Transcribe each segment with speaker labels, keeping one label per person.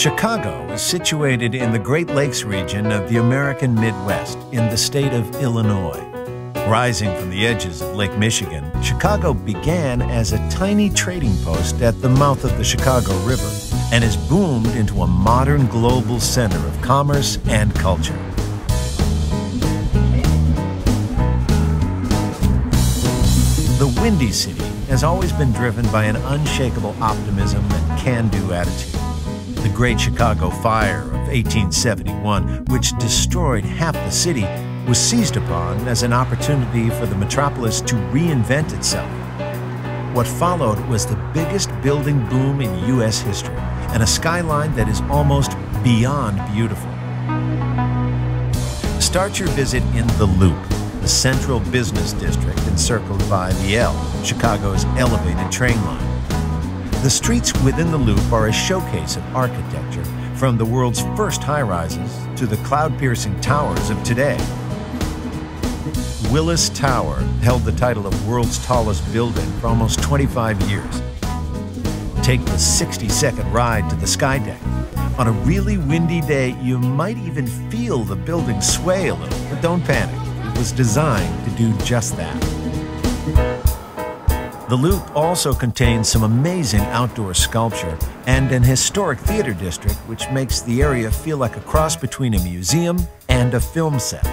Speaker 1: Chicago is situated in the Great Lakes region of the American Midwest in the state of Illinois. Rising from the edges of Lake Michigan, Chicago began as a tiny trading post at the mouth of the Chicago River and has boomed into a modern global center of commerce and culture. The Windy City has always been driven by an unshakable optimism and can-do attitude. The Great Chicago Fire of 1871, which destroyed half the city, was seized upon as an opportunity for the metropolis to reinvent itself. What followed was the biggest building boom in U.S. history and a skyline that is almost beyond beautiful. Start your visit in the Loop, the central business district encircled by the L, Chicago's elevated train line. The streets within the Loop are a showcase of architecture, from the world's first high-rises to the cloud-piercing towers of today. Willis Tower held the title of world's tallest building for almost 25 years. Take the 60-second ride to the Sky Deck. On a really windy day, you might even feel the building sway a little, but don't panic. It was designed to do just that. The Loop also contains some amazing outdoor sculpture and an historic theater district, which makes the area feel like a cross between a museum and a film set.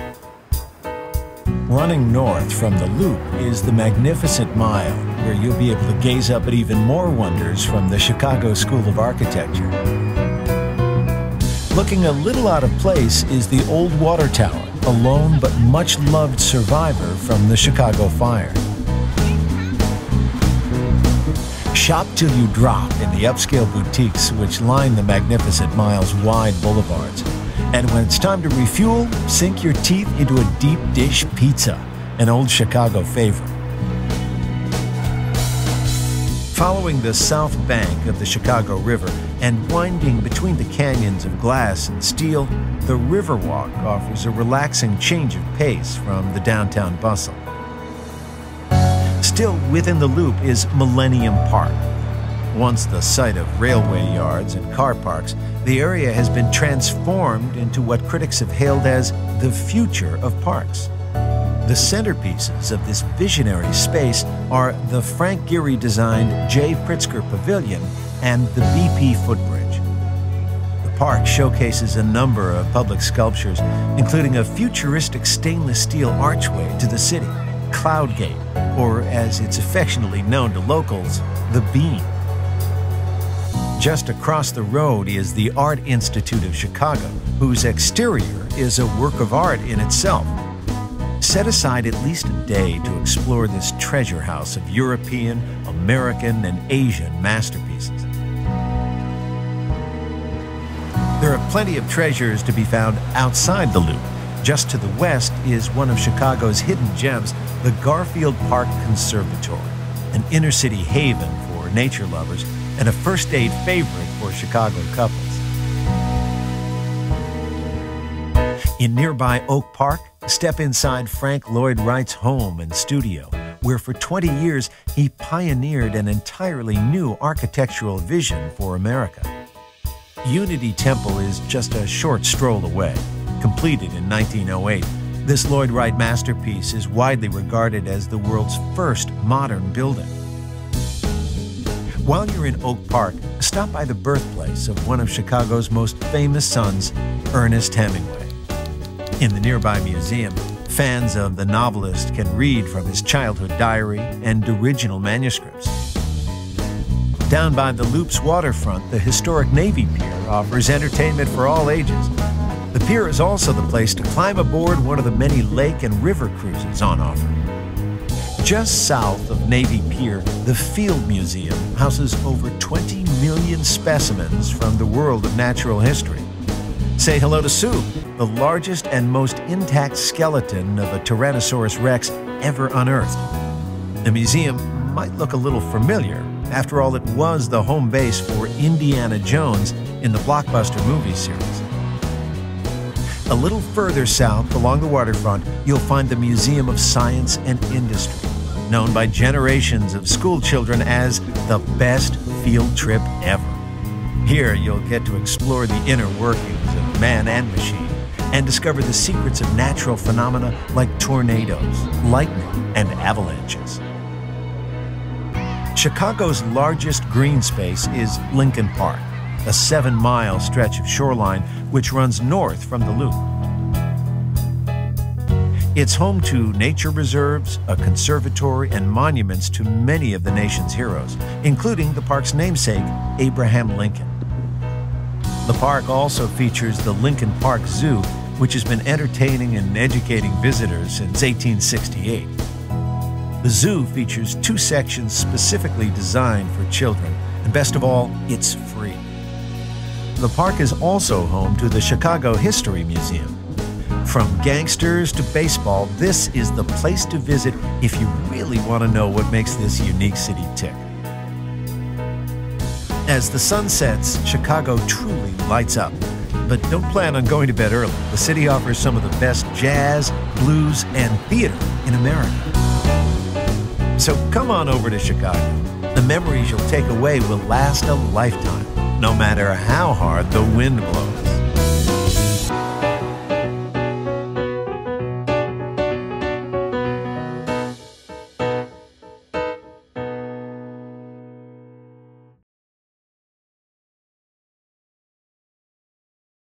Speaker 1: Running north from the Loop is the Magnificent Mile, where you'll be able to gaze up at even more wonders from the Chicago School of Architecture. Looking a little out of place is the Old Water Tower, a lone but much-loved survivor from the Chicago Fire. Shop till you drop in the upscale boutiques which line the Magnificent Mile's wide boulevards. And when it's time to refuel, sink your teeth into a deep dish pizza, an old Chicago favorite. Following the south bank of the Chicago River and winding between the canyons of glass and steel, the Riverwalk offers a relaxing change of pace from the downtown bustle. Still within the Loop is Millennium Park. Once the site of railway yards and car parks, the area has been transformed into what critics have hailed as the future of parks. The centerpieces of this visionary space are the Frank Gehry-designed J. Pritzker Pavilion and the BP Footbridge. The park showcases a number of public sculptures, including a futuristic stainless steel archway to the city, Cloud Gate, or as it's affectionately known to locals, the Beam. Just across the road is the Art Institute of Chicago, whose exterior is a work of art in itself. Set aside at least a day to explore this treasure house of European, American, and Asian masterpieces. There are plenty of treasures to be found outside the Loop. Just to the west is one of Chicago's hidden gems, the Garfield Park Conservatory, an inner-city haven for nature lovers and a first-date favorite for Chicago couples. In nearby Oak Park, step inside Frank Lloyd Wright's home and studio, where for 20 years he pioneered an entirely new architectural vision for America. Unity Temple is just a short stroll away. Completed in 1908, this Lloyd Wright masterpiece is widely regarded as the world's first modern building. While you're in Oak Park, stop by the birthplace of one of Chicago's most famous sons, Ernest Hemingway. In the nearby museum, fans of the novelist can read from his childhood diary and original manuscripts. Down by the Loop's waterfront, the historic Navy Pier offers entertainment for all ages. The pier is also the place to climb aboard one of the many lake and river cruises on offer. Just south of Navy Pier, the Field Museum houses over 20 million specimens from the world of natural history. Say hello to Sue, the largest and most intact skeleton of a Tyrannosaurus Rex ever unearthed. The museum might look a little familiar. After all, it was the home base for Indiana Jones in the blockbuster movie series. A little further south along the waterfront, you'll find the Museum of Science and Industry, known by generations of school children as the best field trip ever. Here, you'll get to explore the inner workings of man and machine and discover the secrets of natural phenomena like tornadoes, lightning, and avalanches. Chicago's largest green space is Lincoln Park, a 7-mile stretch of shoreline which runs north from the Loop. It's home to nature reserves, a conservatory, and monuments to many of the nation's heroes, including the park's namesake, Abraham Lincoln. The park also features the Lincoln Park Zoo, which has been entertaining and educating visitors since 1868. The zoo features 2 sections specifically designed for children, and best of all, it's free. The park is also home to the Chicago History Museum. From gangsters to baseball, this is the place to visit if you really want to know what makes this unique city tick. As the sun sets, Chicago truly lights up. But don't plan on going to bed early. The city offers some of the best jazz, blues, and theater in America. So come on over to Chicago. The memories you'll take away will last a lifetime, no matter how hard the wind blows.